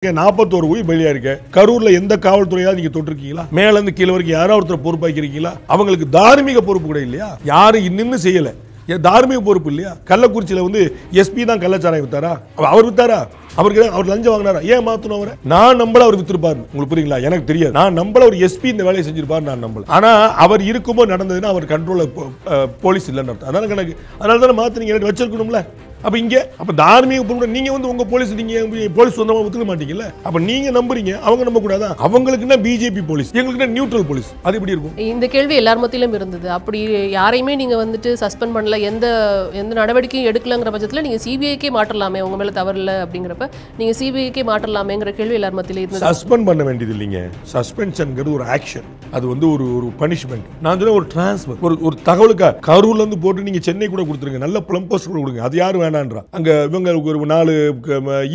41 உயிர் பலியா இருக்க. கரூர்ல எந்த காவல்துறையாவது நீங்க தொட்டிருக்கீங்களா? மேல இருந்து கீழ வரைக்கும் யாராவது ஒருத்தர் பொறுப்பாக்கிறீங்களா? அவங்களுக்கு தார்மீக பொறுப்பு கூட இல்லையா? யாரும் இன்னும் செய்யல. தார்மீக பொறுப்பு இல்லையா? கள்ளக்குறிச்சியில வந்து எஸ்பி தான் கள்ளச்சாராயம் வித்தாரா? அவர் வித்தாரா? அவருக்கு அவர் லஞ்சம் வாங்கினாரா? ஏன் மாத்தணும் அவரை? நான் நம்பல அவர் வித்திருப்பாரு. உங்களுக்கு புரியுங்களா? எனக்கு தெரியாது. நான் நம்பல ஒரு எஸ்பி இந்த வேலையை செஞ்சிருப்பாரு. நான் நம்பல. ஆனா அவர் இருக்கும்போது நடந்ததுன்னா அவர் கண்ட்ரோல்ல போலீஸ் இல்லைன்னு அர்த்தம். அதான கணக்கு. அதனால தானே மாத்தினீங்க வச்சிருக்கணும்ல. அப்ப இங்க அப்ப தார்மீக பொறுப்பு நீங்க வந்து உங்க போலீஸ் நீங்க போலீஸ் சொந்தமா ஒத்துக்க மாட்டீங்கல்ல. அப்ப நீங்க நம்புறீங்க, அவங்க நம்ப கூடாதா? அவங்களுக்குன்னா பிஜேபி போலீஸ், எங்களுக்குன்னா நியூட்ரல் போலீஸ். அது எப்படி இருக்கும்? இந்த கேள்வி எல்லார் மத்தியிலும் இருந்தது. அப்படி யாரையுமே நீங்க வந்துட்டு சஸ்பெண்ட் பண்ணல, எந்த நடவடிக்கையும் எடுக்கலங்கிற பட்சத்துல நீங்க சிபிஐக்கே மாற்றலாமே, உங்க மேல தவறு இல்லை அப்படிங்கிறப்ப நீங்க சிபிஐக்கே மாற்றலாமேங்கிற கேள்வி எல்லார் மத்தியிலும் இருந்தது. சஸ்பெண்ட் பண்ண வேண்டியது இல்லைங்க. சஸ்பென்ஷன்ங்கிறது ஒரு ஆக்ஷன், அது வந்து ஒரு பனிஷ்மெண்ட். நான் சொன்ன ஒரு டிரான்ஸ்ஃபர், ஒரு தகவலுக்கா கரூர்ல இருந்து போட்டு நீங்க சென்னை கூட கொடுத்துருங்க, நல்ல பிளம்பர்ஸ் கூட கொடுங்க. அது யாரும் வேணான்றா? அங்க இவங்களுக்கு ஒரு 4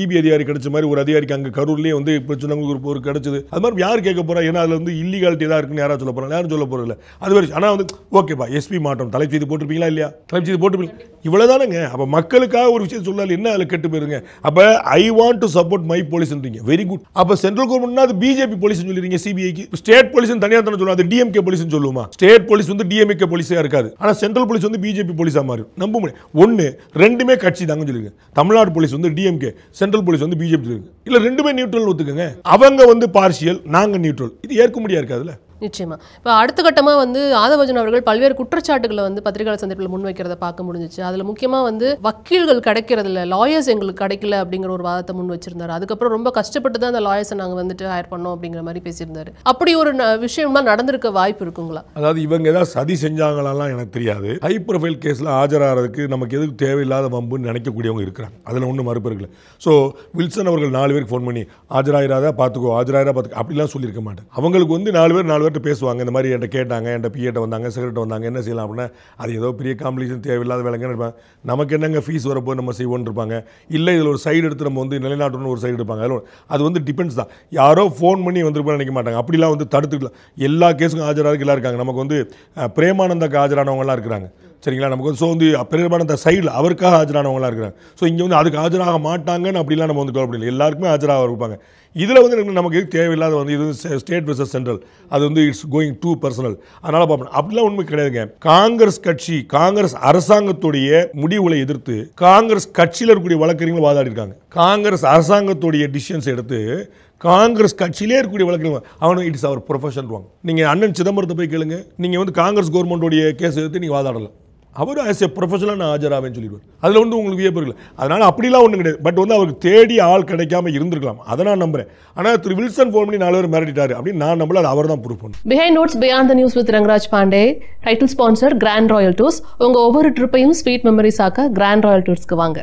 இபி அதிகாரி கிடைச்ச மாதிரி ஒரு அதிகாரிக்கு அங்க கரூர்லயே வந்து சொன்னவங்களுக்கு ஒரு கிடைச்சது. அது மாதிரி யார் கேட்க போறா? ஏன்னா அதுல வந்து இல்லீகாலிட்டி தான் இருக்குன்னு யாராவது சொல்ல போறாங்க? யாரும் சொல்ல போறது இல்லை. அது வரை ஆனா வந்து ஓகேப்பா எஸ்பி மாற்றம் தலைச்செய்தி போட்டிருப்பீங்களா இல்லையா? தலைச்செய்தி போட்டிருப்பீங்க, இவ்வளவுதானுங்க. அப்ப மக்களுக்காக ஒரு விஷயம் சொல்லாது என்ன அதுல கெட்டு போயிருங்க. அப்ப I want to support my போலீஸ்ன்றீங்க, வெரி குட். அப்ப சென்ட்ரல் கவர்மெண்ட் அது பிஜேபி போலீஸ் சொல்லிருக்கீங்க. சிபிஐக்கு ஸ்டேட் போலீஸ் தனியா தானே சொல்லுவாங்க. அது டிஎம்கே போலீஸ் சொல்லுமா? ஸ்டேட் போலீஸ் வந்து டிஎம்கே போலீஸா இருக்காது. ஆனா சென்ட்ரல் போலீஸ் வந்து பிஜேபி போலீஸா மாறும். நம்ப முடியும். ஒன்னு ரெண்டுமே கட்சி தாங்க சொல்லிருக்கு. தமிழ்நாடு போலீஸ் வந்து டிஎம்கே, சென்ட்ரல் போலீஸ் வந்து பிஜேபி இருக்கு. இல்ல ரெண்டுமே நியூட்ரல் ஒத்துக்கங்க. அவங்க வந்து பார்ஷியல், நாங்க நியூட்ரல். இது ஏற்க முடியாது இருக்காதுல்ல. நிச்சயமா. இப்போ அடுத்த கட்டமா வந்து ஆதவர்ஜுன் அவர்கள் பல்வேறு குற்றச்சாட்டுகளை வந்து பத்திரிகையாளர் சந்திப்பில் முன்வைக்கிறத பார்க்க முடிஞ்சிச்சு. அதுல முக்கியமா வந்து வக்கீல்கள் கிடைக்கிறதுல, லாயர்ஸ் எங்களுக்கு கிடைக்கல அப்படிங்கிற ஒரு வாதத்தை முன் வச்சிருந்தாரு. அதுக்கப்புறம் ரொம்ப கஷ்டப்பட்டு தான் அந்த லாயர்ஸை நாங்கள் வந்துட்டு ஹையர் பண்ணோம் அப்படிங்கிற மாதிரி பேசியிருந்தாரு. அப்படி ஒரு விஷயமா நடந்திருக்க வாய்ப்பு இருக்குங்களா? அதாவது இவங்க ஏதாவது சதி செஞ்சாங்களாம் எனக்கு தெரியாது. ஹை ப்ரொஃபைல் கேஸ்ல ஆஜராகிறதுக்கு நமக்கு எதுக்கு தேவையில்லாத வம்புன்னு நினைக்கக்கூடியவங்க இருக்கிறாங்க. அதில் ஒன்றும் மறுப்பு இருக்குல்ல. ஸோ வில்சன் அவர்கள் 4 பேருக்கு ஃபோன் பண்ணி ஆஜராயிராதா பார்த்துக்கோ, ஆஜராயிரா பார்த்துக்கோ அப்படிலாம் சொல்லியிருக்க மாட்டேன். அவங்களுக்கு வந்து 4 பேர் பேசுவாங்க. இந்த மாதிரி என்கிட்ட கேட்டாங்க, என்கிட்ட பிஏட்ட வந்தாங்க, செக்ரட்டரி வந்தாங்க, என்ன செய்யலாம் அப்படின்னா அது ஏதோ பெரிய காம்ப்ளிகேஷன் தேவையில்லாத வேலைங்க இருப்பாங்க. நமக்கு என்னங்க ஃபீஸ் வரப்போ நம்ம செய்வோன்னு இருப்பாங்க. இல்லை இதில் ஒரு சைடு எடுத்து நம்ம வந்து நிலைநாட்டணும்னு ஒரு சைடு எடுப்பாங்க. அது வந்து டிபெண்ட்ஸ் தான். யாரோ ஃபோன் பண்ணி வந்துருப்பான்னு நினைக்க மாட்டாங்க. அப்படிலாம் வந்து தடுத்துக்கலாம். எல்லா கேஸுக்கும் ஆஜராக எல்லாம் இருக்காங்க. நமக்கு வந்து பிரேமானந்தாக்கு ஆஜரானவங்கலாம் இருக்கிறாங்க. சரிங்களா? நமக்கு வந்து ஸோ வந்து பிரேமானந்த சைடில் அவருக்காக ஆஜரானவங்களாம் இருக்கிறாங்க. ஸோ இங்கே வந்து அதுக்கு ஆஜராக மாட்டாங்கன்னு அப்படிலாம் நம்ம வந்து கவலைப்படல. எல்லாருக்குமே ஆஜராக இருப்பாங்க. இதில் வந்து நமக்கு தேவையில்லாத வந்து இது ஸ்டேட் வெர்சஸ் சென்ட்ரல், அது வந்து இட்ஸ் கோயிங் டூ பர்சனல். அதனால் பார்ப்போம். அப்படிலாம் உண்மை கிடையாதுங்க. காங்கிரஸ் கட்சி, காங்கிரஸ் அரசாங்கத்துடைய முடிவுகளை எதிர்த்து காங்கிரஸ் கட்சியில் இருக்கக்கூடிய வழக்கறிஞர்கள் வாதாடி இருக்காங்க. காங்கிரஸ் அரசாங்கத்துடைய டிசிஷன்ஸ் எடுத்து காங்கிரஸ் கட்சியிலே இருக்கக்கூடிய வழக்கறிஞர்கள் அவனுக்கு இட்ஸ் அவர் ப்ரொஃபஷன். நீங்கள் அண்ணன் சிதம்பரத்தை போய் கேளுங்க. நீங்கள் வந்து காங்கிரஸ் கவர்மெண்ட்டோடைய கேஸ் எடுத்து நீங்கள் வாதாடலாம். அவர் ஆஸ் ஏ ப்ரொஃபஷனலாக நான் ஆஜராவேன்னு சொல்லிடுவார். அதில் வந்து உங்களுக்கு வியப்பு இல்லை. அதனால் அப்படிலாம் ஒன்றும் கிடையாது. பட் வந்து அவருக்கு தேடி ஆள் கிடைக்காம இருந்திருக்கலாம். அதை நான் நம்புறேன். ஆனால் திரு வில்சன் ஃபோன் பண்ணி 4 பேர் மிரட்டிட்டாரு அப்படின்னு நான் நம்பல. அது அவர் தான் ப்ரூஃப் பண்ணும். Behind notes beyond the news with Rangaraj Pandey. Title sponsor grand royal tours. உங்கள் ஒவ்வொரு ட்ரிப்பையும் ஸ்வீட் மெமரிஸ் ஆக்க கிராண்ட் ராயல் டூர்ஸ்க்கு வாங்க.